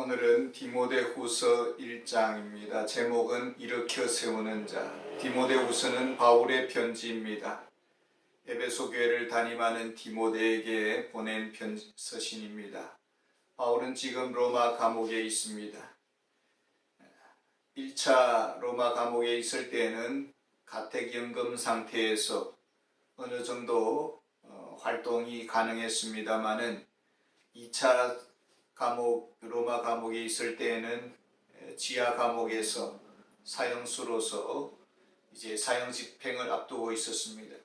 오늘은 디모데후서 1장입니다. 제목은 일으켜 세우는 자. 디모데후서는 바울의 편지입니다. 에베소 교회를 담임하는 디모데에게 보낸 서신입니다. 바울은 지금 로마 감옥에 있습니다. 1차 로마 감옥에 있을 때에는 가택연금 상태에서 어느 정도 활동이 가능했습니다마는 2차 로마 감옥에 있을 때에는 지하 감옥에서 사형수로서 이제 사형 집행을 앞두고 있었습니다.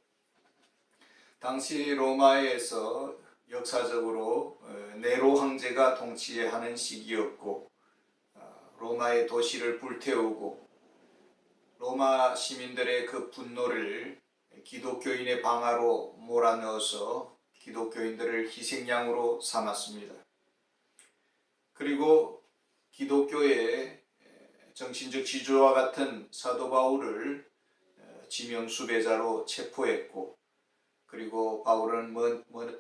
당시 로마에서 역사적으로 네로 황제가 통치하는 시기였고, 로마의 도시를 불태우고 로마 시민들의 그 분노를 기독교인의 방아로 몰아넣어서 기독교인들을 희생양으로 삼았습니다. 그리고 기독교의 정신적 지주와 같은 사도 바울을 지명수배자로 체포했고, 그리고 바울은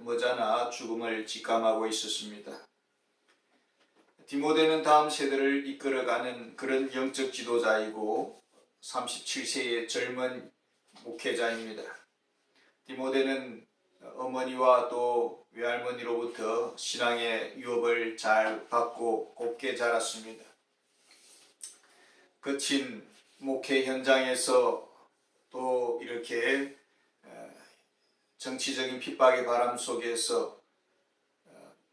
머지않아 죽음을 직감하고 있었습니다. 디모데는 다음 세대를 이끌어가는 그런 영적 지도자이고 37세의 젊은 목회자입니다. 디모데는 어머니와 또 외할머니로부터 신앙의 유업을 잘 받고 곱게 자랐습니다. 거친 목회 현장에서 또 이렇게 정치적인 핍박의 바람 속에서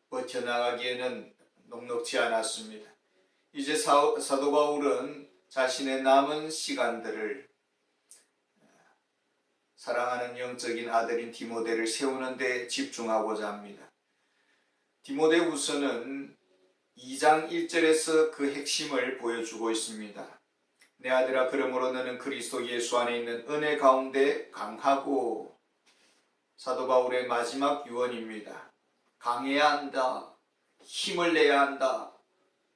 버텨나가기에는 녹록지 않았습니다. 이제 사도 바울은 자신의 남은 시간들을 사랑하는 영적인 아들인 디모데를 세우는 데 집중하고자 합니다. 디모데후서는 2장 1절에서 그 핵심을 보여주고 있습니다. 내 아들아, 그러므로 너는 그리스도 예수 안에 있는 은혜 가운데 강하고. 사도 바울의 마지막 유언입니다. 강해야 한다. 힘을 내야 한다.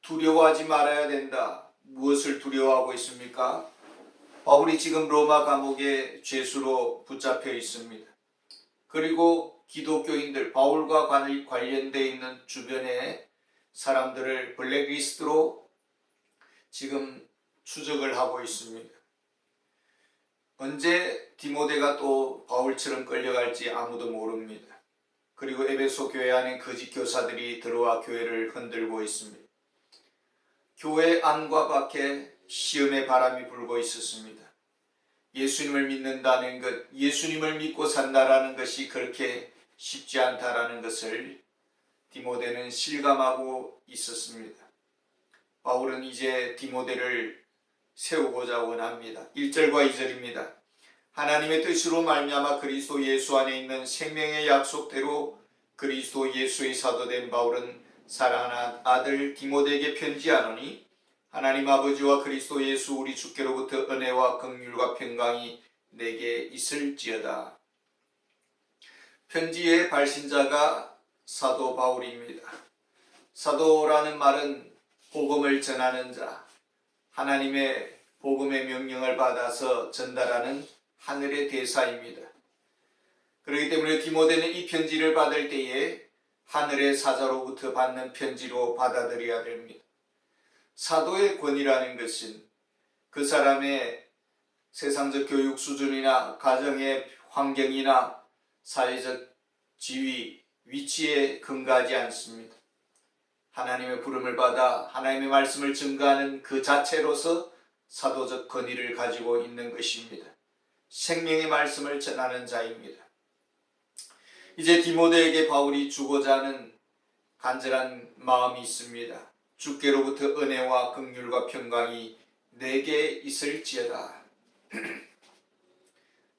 두려워하지 말아야 된다. 무엇을 두려워하고 있습니까? 바울이 지금 로마 감옥에 죄수로 붙잡혀 있습니다. 그리고 기독교인들, 바울과 관련되어 있는 주변의 사람들을 블랙리스트로 지금 추적을 하고 있습니다. 언제 디모데가 또 바울처럼 끌려갈지 아무도 모릅니다. 그리고 에베소 교회 안에 거짓 교사들이 들어와 교회를 흔들고 있습니다. 교회 안과 밖에 시험의 바람이 불고 있었습니다. 예수님을 믿는다는 것, 예수님을 믿고 산다라는 것이 그렇게 쉽지 않다라는 것을 디모데는 실감하고 있었습니다. 바울은 이제 디모데를 세우고자 원합니다. 1절과 2절입니다. 하나님의 뜻으로 말미암아 그리스도 예수 안에 있는 생명의 약속대로 그리스도 예수의 사도된 바울은 사랑하는 아들 디모데에게 편지하노니, 하나님 아버지와 그리스도 예수 우리 주께로부터 은혜와 긍휼과 평강이 내게 있을지어다. 편지의 발신자가 사도 바울입니다. 사도라는 말은 복음을 전하는 자, 하나님의 복음의 명령을 받아서 전달하는 하늘의 대사입니다. 그렇기 때문에 디모데는 이 편지를 받을 때에 하늘의 사자로부터 받는 편지로 받아들여야 됩니다. 사도의 권위라는 것은 그 사람의 세상적 교육 수준이나 가정의 환경이나 사회적 지위, 위치에 근거하지 않습니다. 하나님의 부름을 받아 하나님의 말씀을 증거하는 그 자체로서 사도적 권위를 가지고 있는 것입니다. 생명의 말씀을 전하는 자입니다. 이제 디모데에게 바울이 주고자 하는 간절한 마음이 있습니다. 주께로부터 은혜와 긍휼과 평강이 내게 있을지어다.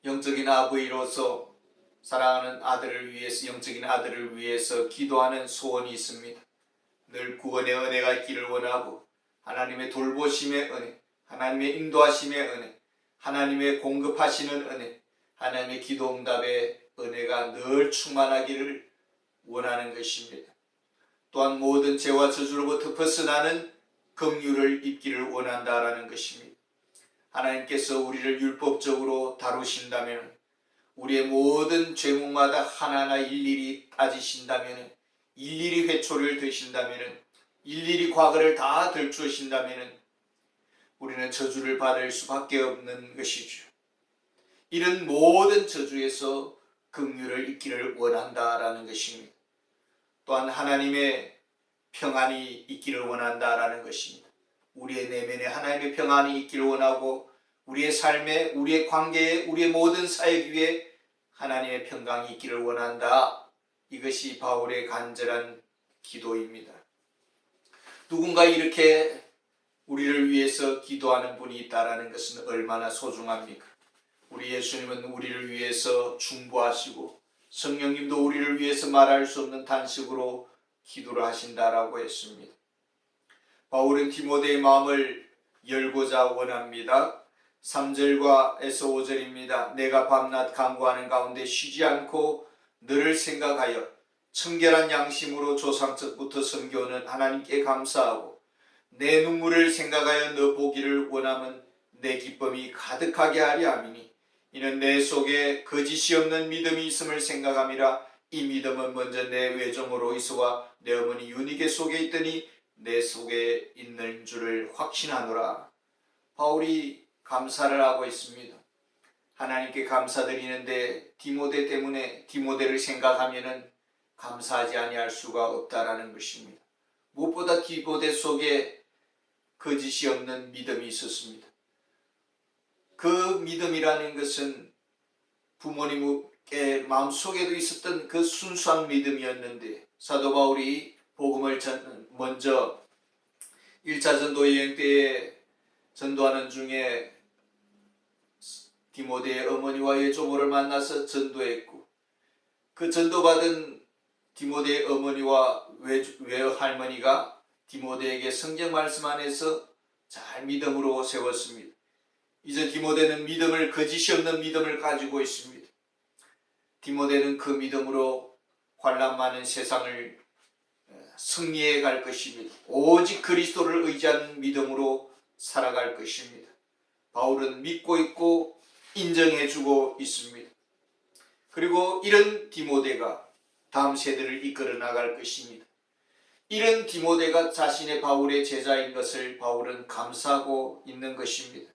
영적인 아버지로서 사랑하는 아들을 위해서, 영적인 아들을 위해서 기도하는 소원이 있습니다. 늘 구원의 은혜가 있기를 원하고, 하나님의 돌보심의 은혜, 하나님의 인도하심의 은혜, 하나님의 공급하시는 은혜, 하나님의 기도응답의 은혜가 늘 충만하기를 원하는 것입니다. 또한 모든 죄와 저주로부터 벗어나는 긍휼을 입기를 원한다라는 것입니다. 하나님께서 우리를 율법적으로 다루신다면, 우리의 모든 죄목마다 하나하나 일일이 따지신다면, 일일이 회초리를 드신다면 일일이 과거를 다 들추신다면 우리는 저주를 받을 수밖에 없는 것이죠. 이런 모든 저주에서 긍휼을 잊기를 원한다라는 것입니다. 또한 하나님의 평안이 있기를 원한다라는 것입니다. 우리의 내면에 하나님의 평안이 있기를 원하고 우리의 삶에, 우리의 관계에, 우리의 모든 사역 위에 하나님의 평강이 있기를 원한다. 이것이 바울의 간절한 기도입니다. 누군가 이렇게 우리를 위해서 기도하는 분이 있다는 것은 얼마나 소중합니까? 우리 예수님은 우리를 위해서 중보하시고 성령님도 우리를 위해서 말할 수 없는 단식으로 기도를 하신다라고 했습니다. 바울은 디모데의 마음을 열고자 원합니다. 3절과 에서 5절입니다. 내가 밤낮 간구하는 가운데 쉬지 않고 너를 생각하여 청결한 양심으로 조상적부터 섬겨오는 하나님께 감사하고 내 눈물을 생각하여 너 보기를 원하면 내 기쁨이 가득하게 하려 함이니 이는 내 속에 거짓이 없는 믿음이 있음을 생각함이라. 이 믿음은 먼저 내 외종으로 이스와 내 어머니 유니게 속에 있더니 내 속에 있는 줄을 확신하노라. 바울이 감사를 하고 있습니다. 하나님께 감사드리는데 디모데 때문에 디모데를 생각하면은 감사하지 아니할 수가 없다라는 것입니다. 무엇보다 디모데 속에 거짓이 없는 믿음이 있었습니다. 그 믿음이라는 것은 부모님의 마음속에도 있었던 그 순수한 믿음이었는데 사도 바울이 복음을 먼저 1차 전도 여행 때에 전도하는 중에 디모데의 어머니와 외조모를 만나서 전도했고 그 전도받은 디모데의 어머니와 외할머니가 디모데에게 성경 말씀 안에서 잘 믿음으로 세웠습니다. 이제 디모데는 믿음을 거짓이 없는 믿음을 가지고 있습니다. 디모데는 그 믿음으로 환난 많은 세상을 승리해 갈 것입니다. 오직 그리스도를 의지하는 믿음으로 살아갈 것입니다. 바울은 믿고 있고 인정해주고 있습니다. 그리고 이런 디모데가 다음 세대를 이끌어 나갈 것입니다. 이런 디모데가 자신의 바울의 제자인 것을 바울은 감사하고 있는 것입니다.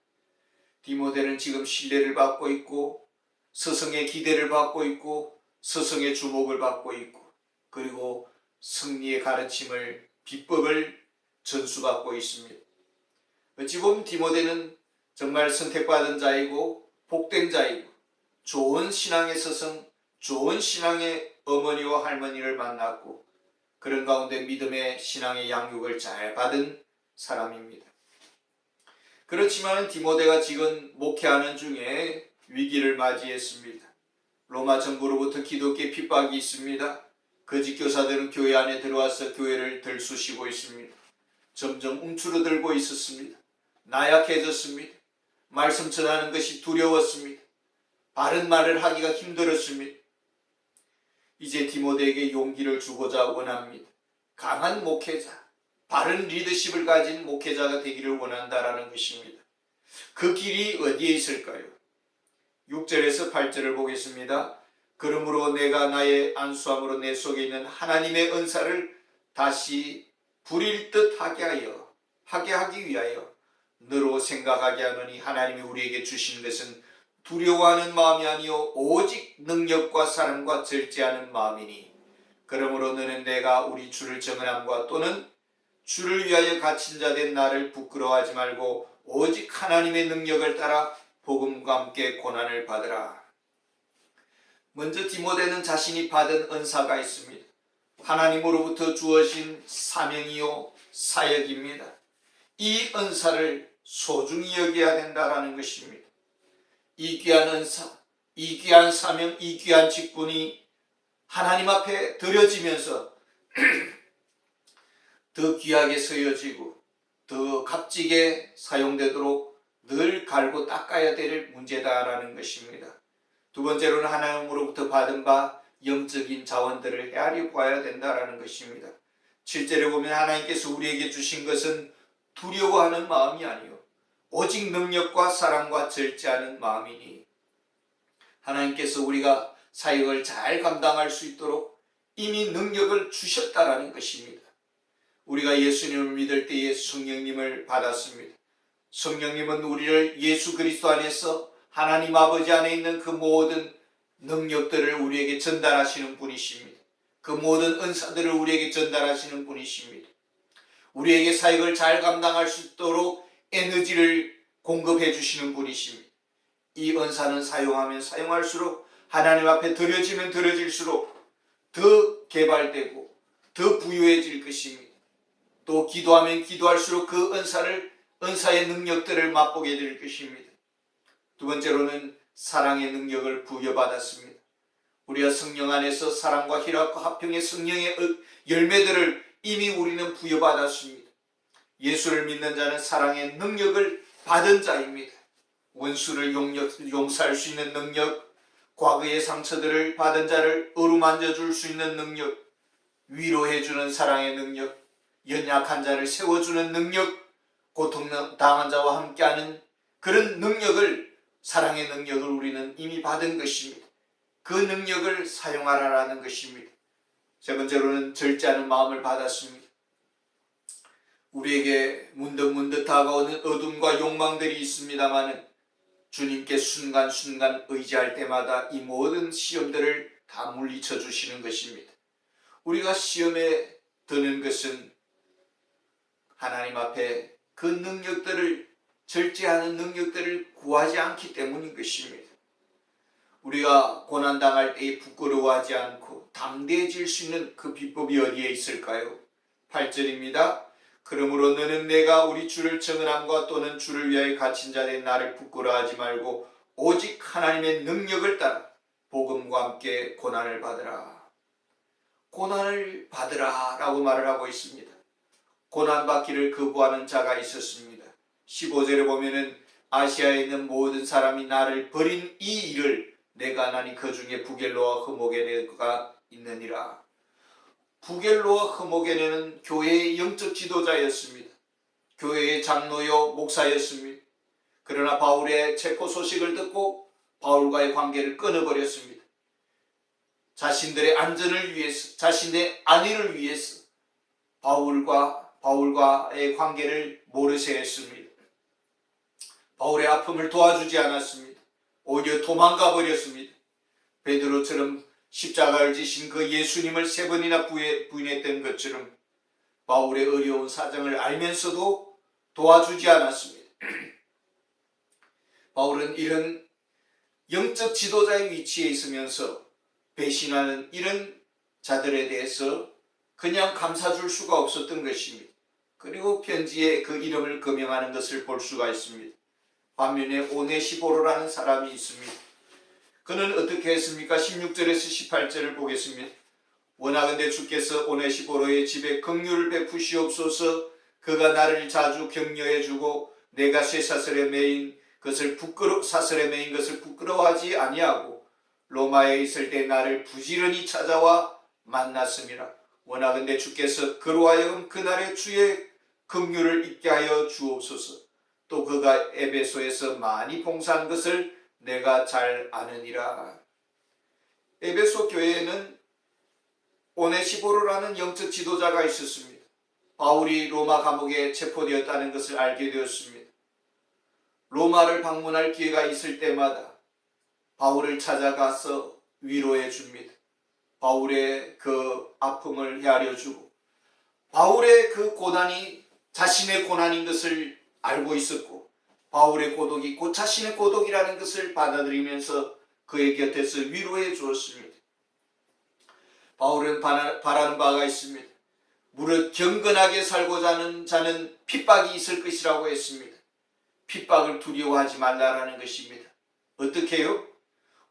디모데는 지금 신뢰를 받고 있고 스승의 기대를 받고 있고 스승의 주목을 받고 있고 그리고 승리의 가르침을 비법을 전수받고 있습니다. 어찌 보면 디모데는 정말 선택받은 자이고 복된 자이고 좋은 신앙의 스승, 좋은 신앙의 어머니와 할머니를 만났고 그런 가운데 믿음의 신앙의 양육을 잘 받은 사람입니다. 그렇지만 디모데가 지금 목회하는 중에 위기를 맞이했습니다. 로마 정부로부터 기독교 핍박이 있습니다. 거짓 교사들은 교회 안에 들어와서 교회를 들쑤시고 있습니다. 점점 움츠러들고 있었습니다. 나약해졌습니다. 말씀 전하는 것이 두려웠습니다. 바른 말을 하기가 힘들었습니다. 이제 디모데에게 용기를 주고자 원합니다. 강한 목회자, 바른 리더십을 가진 목회자가 되기를 원한다라는 것입니다. 그 길이 어디에 있을까요? 6절에서 8절을 보겠습니다. 그러므로 내가 나의 안수함으로 내 속에 있는 하나님의 은사를 다시 부릴 듯 하게 하기 위하여 너로 생각하게 하노니 하나님이 우리에게 주신 것은 두려워하는 마음이 아니요 오직 능력과 사랑과 절제하는 마음이니 그러므로 너는 내가 우리 주를 정언함과 또는 주를 위하여 갇힌 자 된 나를 부끄러워하지 말고 오직 하나님의 능력을 따라 복음과 함께 고난을 받으라. 먼저 디모데는 자신이 받은 은사가 있습니다. 하나님으로부터 주어진 사명이요 사역입니다. 이 은사를 소중히 여겨야 된다는 것입니다. 이 귀한 은사, 이 귀한 사명, 이 귀한 직분이 하나님 앞에 드려지면서 더 귀하게 쓰여지고 더 값지게 사용되도록 늘 갈고 닦아야 될 문제다라는 것입니다. 두 번째로는 하나님으로부터 받은 바 영적인 자원들을 헤아려 보아야 된다라는 것입니다. 7절에 보면 하나님께서 우리에게 주신 것은 두려워하는 마음이 아니요 오직 능력과 사랑과 절제하는 마음이니 하나님께서 우리가 사역을 잘 감당할 수 있도록 이미 능력을 주셨다라는 것입니다. 우리가 예수님을 믿을 때에 성령님을 받았습니다. 성령님은 우리를 예수 그리스도 안에서 하나님 아버지 안에 있는 그 모든 능력들을 우리에게 전달하시는 분이십니다. 그 모든 은사들을 우리에게 전달하시는 분이십니다. 우리에게 사역을 잘 감당할 수 있도록 에너지를 공급해 주시는 분이십니다. 이 은사는 사용하면 사용할수록 하나님 앞에 드려지면 드려질수록 더 개발되고 더 부유해질 것입니다. 또 기도하면 기도할수록 그 은사의 능력들을 맛보게 될 것입니다. 두 번째로는 사랑의 능력을 부여받았습니다. 우리가 성령 안에서 사랑과 희락과 화평의 성령의 열매들을 이미 우리는 부여받았습니다. 예수를 믿는 자는 사랑의 능력을 받은 자입니다. 원수를 용서할 수 있는 능력, 과거의 상처들을 받은 자를 어루만져 줄 수 있는 능력, 위로해주는 사랑의 능력, 연약한 자를 세워주는 능력, 고통당한 자와 함께하는 그런 능력을, 사랑의 능력을 우리는 이미 받은 것입니다. 그 능력을 사용하라는 것입니다. 세 번째로는 절제하는 마음을 받았습니다. 우리에게 문득문득 다가오는 어둠과 욕망들이 있습니다마는 주님께 순간순간 의지할 때마다 이 모든 시험들을 다 물리쳐 주시는 것입니다. 우리가 시험에 드는 것은 하나님 앞에 그 능력들을, 절제하는 능력들을 구하지 않기 때문인 것입니다. 우리가 고난당할 때에 부끄러워하지 않고 담대해질 수 있는 그 비법이 어디에 있을까요? 8절입니다. 그러므로 너는 내가 우리 주를 정언함과 또는 주를 위하여 갇힌 자된 나를 부끄러워하지 말고 오직 하나님의 능력을 따라 복음과 함께 고난을 받으라. 고난을 받으라 라고 말을 하고 있습니다. 고난받기를 거부하는 자가 있었습니다. 15절에 보면은 아시아에 있는 모든 사람이 나를 버린 이 일을 내가 나니 그 중에 부겔로와 흐모게네가 있느니라. 부겔로와 흐모게네는 교회의 영적 지도자였습니다. 교회의 장로요 목사였습니다. 그러나 바울의 체포 소식을 듣고 바울과의 관계를 끊어버렸습니다. 자신들의 안전을 위해서, 자신의 안위를 위해서 바울과의 관계를 모르쇠 했습니다. 바울의 아픔을 도와주지 않았습니다. 오히려 도망가 버렸습니다. 베드로처럼 십자가를 지신 그 예수님을 3번이나 부인했던 것처럼 바울의 어려운 사정을 알면서도 도와주지 않았습니다. 바울은 이런 영적 지도자의 위치에 있으면서 배신하는 이런 자들에 대해서 그냥 감싸줄 수가 없었던 것입니다. 그리고 편지에 그 이름을 거명하는 것을 볼 수가 있습니다. 반면에 오네시보로라는 사람이 있습니다. 그는 어떻게 했습니까? 16절에서 18절을 보겠습니다. 원하건대 주께서 오네시보로의 집에 긍휼을 베푸시옵소서. 그가 나를 자주 격려해주고 내가 쇠사슬에 매인 것을 부끄러워하지 아니하고 로마에 있을 때 나를 부지런히 찾아와 만났음이라. 원하건대 주께서 그로 하여금 그날의 주의 긍휼을 잊게 하여 주옵소서. 또 그가 에베소에서 많이 봉사한 것을 내가 잘 아느니라. 에베소 교회에는 오네시보로라는 영적 지도자가 있었습니다. 바울이 로마 감옥에 체포되었다는 것을 알게 되었습니다. 로마를 방문할 기회가 있을 때마다 바울을 찾아가서 위로해 줍니다. 바울의 그 아픔을 헤아려 주고 바울의 그 고난이 자신의 고난인 것을 알고 있었고 바울의 고독이 곧 자신의 고독이라는 것을 받아들이면서 그의 곁에서 위로해 주었습니다. 바울은 바라는 바가 있습니다. 무릇 경건하게 살고자 하는 자는 핍박이 있을 것이라고 했습니다. 핍박을 두려워하지 말라라는 것입니다. 어떻게 해요?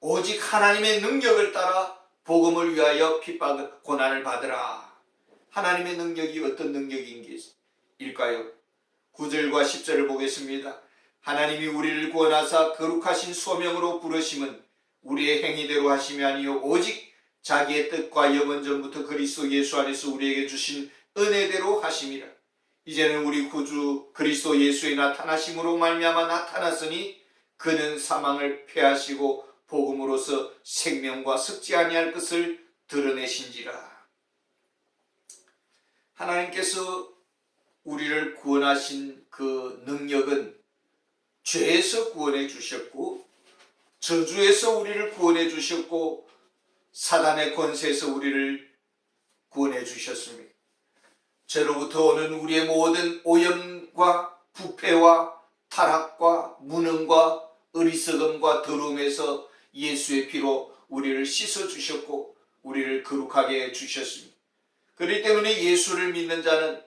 오직 하나님의 능력을 따라 복음을 위하여 고난을 받으라. 하나님의 능력이 어떤 능력인가요? 9절과 10절을 보겠습니다. 하나님이 우리를 구원하사 거룩하신 소명으로 부르심은 우리의 행위대로 하심이 아니요 오직 자기의 뜻과 영원 전부터 그리스도 예수 안에서 우리에게 주신 은혜대로 하심이라. 이제는 우리 구주 그리스도 예수의 나타나심으로 말미암아 나타났으니 그는 사망을 패하시고 복음으로서 생명과 섞지 아니할 것을 드러내신지라. 하나님께서 우리를 구원하신 그 능력은 죄에서 구원해 주셨고, 저주에서 우리를 구원해 주셨고, 사단의 권세에서 우리를 구원해 주셨습니다. 죄로부터 오는 우리의 모든 오염과 부패와 타락과 무능과 어리석음과 더러움에서 예수의 피로 우리를 씻어 주셨고 우리를 거룩하게 해 주셨습니다. 그렇기 때문에 예수를 믿는 자는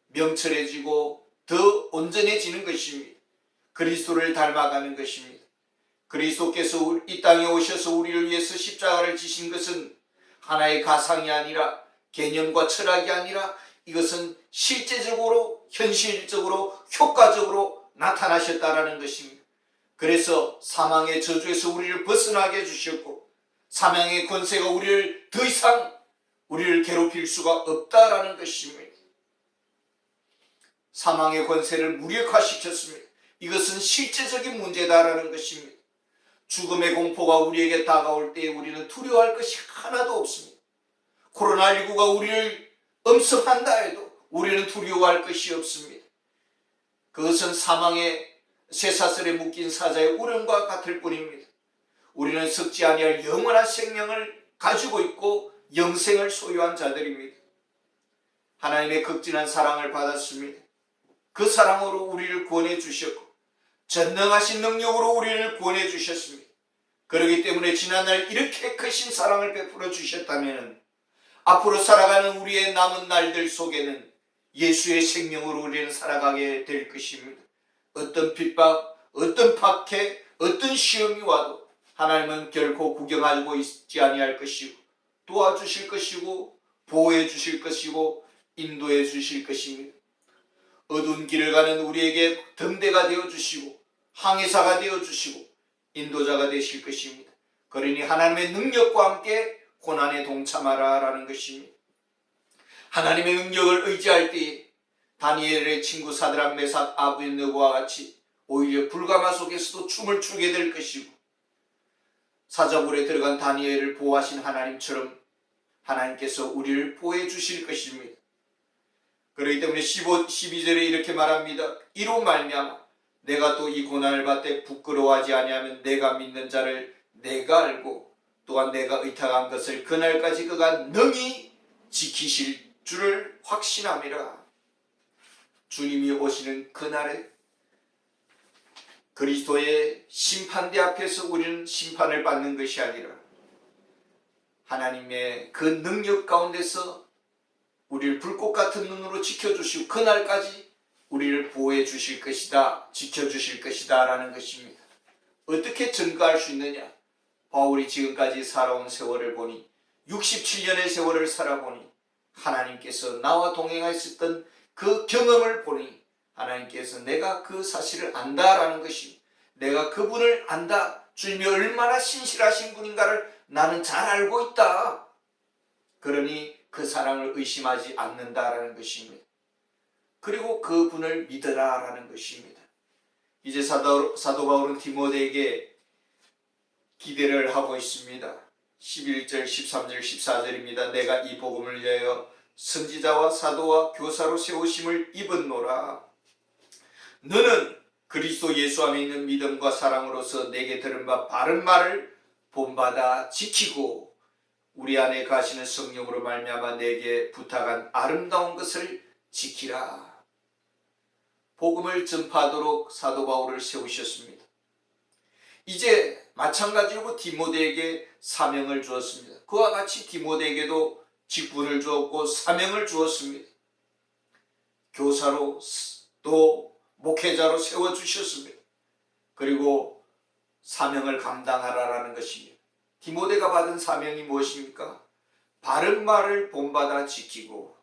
명철해지고 더 온전해지는 것입니다. 그리스도를 닮아가는 것입니다. 그리스도께서 이 땅에 오셔서 우리를 위해서 십자가를 지신 것은 하나의 가상이 아니라, 개념과 철학이 아니라, 이것은 실제적으로 현실적으로 효과적으로 나타나셨다라는 것입니다. 그래서 사망의 저주에서 우리를 벗어나게 해주셨고, 사망의 권세가 우리를 더 이상 우리를 괴롭힐 수가 없다라는 것입니다. 사망의 권세를 무력화시켰습니다. 이것은 실제적인 문제다라는 것입니다. 죽음의 공포가 우리에게 다가올 때 우리는 두려워할 것이 하나도 없습니다. 코로나19가 우리를 엄습한다 해도 우리는 두려워할 것이 없습니다. 그것은 사망의 쇠사슬에 묶인 사자의 울음과 같을 뿐입니다. 우리는 썩지 아니할 영원한 생명을 가지고 있고 영생을 소유한 자들입니다. 하나님의 극진한 사랑을 받았습니다. 그 사랑으로 우리를 구원해 주셨고 전능하신 능력으로 우리를 구원해 주셨습니다. 그렇기 때문에 지난날 이렇게 크신 사랑을 베풀어 주셨다면 앞으로 살아가는 우리의 남은 날들 속에는 예수의 생명으로 우리는 살아가게 될 것입니다. 어떤 핍박, 어떤 박해, 어떤 시험이 와도 하나님은 결코 구경하고 있지 아니할 것이고 도와주실 것이고 보호해 주실 것이고 인도해 주실 것입니다. 어두운 길을 가는 우리에게 등대가 되어주시고 항해사가 되어주시고 인도자가 되실 것입니다. 그러니 하나님의 능력과 함께 고난에 동참하라 라는 것입니다. 하나님의 능력을 의지할 때에 다니엘의 친구 사드락 메삭 아벳느고와 같이 오히려 불가마 속에서도 춤을 추게 될 것이고 사자굴에 들어간 다니엘을 보호하신 하나님처럼 하나님께서 우리를 보호해 주실 것입니다. 그렇기 때문에 12절에 이렇게 말합니다. 이로 말미암아 내가 또 이 고난을 받되 부끄러워하지 아니하면 내가 믿는 자를 내가 알고 또한 내가 의탁한 것을 그날까지 그가 능히 지키실 줄을 확신함이라. 주님이 오시는 그날에 그리스도의 심판대 앞에서 우리는 심판을 받는 것이 아니라 하나님의 그 능력 가운데서 우리를 불꽃 같은 눈으로 지켜주시고 그날까지 우리를 보호해 주실 것이다, 지켜주실 것이다 라는 것입니다. 어떻게 증거할 수 있느냐? 바울이 지금까지 살아온 세월을 보니 67년의 세월을 살아보니 하나님께서 나와 동행하셨던 그 경험을 보니 하나님께서 내가 그 사실을 안다라는 것입니다. 내가 그분을 안다. 주님이 얼마나 신실하신 분인가를 나는 잘 알고 있다. 그러니 그 사랑을 의심하지 않는다라는 것입니다. 그리고 그분을 믿으라라는 것입니다. 이제 사도 바울은 디모데에게 기대를 하고 있습니다. 11절, 13절, 14절입니다. 내가 이 복음을 위하여 선지자와 사도와 교사로 세우심을 입었노라. 너는 그리스도 예수 안에 있는 믿음과 사랑으로서 내게 들은 바 바른 말을 본받아 지키고 우리 안에 가시는 성령으로 말미암아 내게 부탁한 아름다운 것을 지키라. 복음을 전파하도록 사도 바울을 세우셨습니다. 이제 마찬가지로 디모데에게 사명을 주었습니다. 그와 같이 디모데에게도 직분을 주었고 사명을 주었습니다. 교사로 또 목회자로 세워주셨습니다. 그리고 사명을 감당하라라는 것입니다. 디모데가 받은 사명이 무엇입니까? 바른 말을 본받아 지키고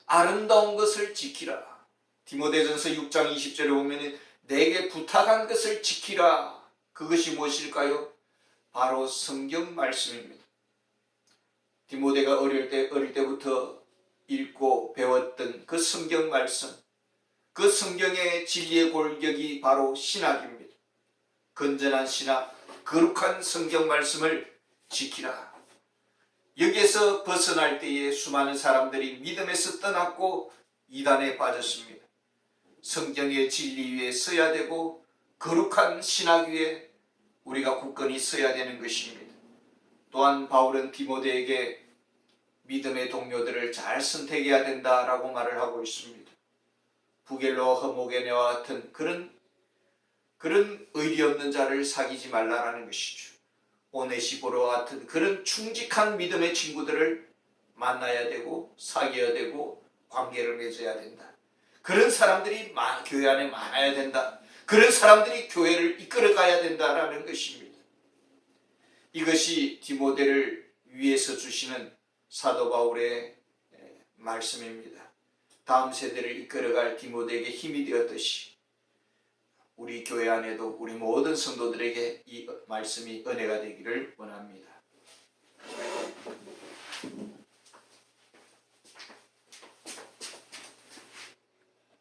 아름다운 것을 지키라. 디모데전서 6장 20절에 보면 내게 부탁한 것을 지키라. 그것이 무엇일까요? 바로 성경 말씀입니다. 디모데가 어릴 때부터 읽고 배웠던 그 성경 말씀, 그 성경의 진리의 골격이 바로 신학입니다. 건전한 신학, 거룩한 성경 말씀을 지키라. 여기에서 벗어날 때에 수많은 사람들이 믿음에서 떠났고 이단에 빠졌습니다. 성경의 진리 위에 서야 되고 거룩한 신학 위에 우리가 굳건히 서야 되는 것입니다. 또한 바울은 디모데에게 믿음의 동료들을 잘 선택해야 된다라고 말을 하고 있습니다. 부겔로와 허모게네와 같은 그런 의리 없는 자를 사귀지 말라라는 것이죠. 오네시보로와 같은 그런 충직한 믿음의 친구들을 만나야 되고 사귀어야 되고 관계를 맺어야 된다. 그런 사람들이 교회 안에 많아야 된다. 그런 사람들이 교회를 이끌어가야 된다라는 것입니다. 이것이 디모데를 위해서 주시는 사도 바울의 말씀입니다. 다음 세대를 이끌어갈 디모데에게 힘이 되었듯이 우리 교회 안에도 우리 모든 성도들에게 이 말씀이 은혜가 되기를 원합니다.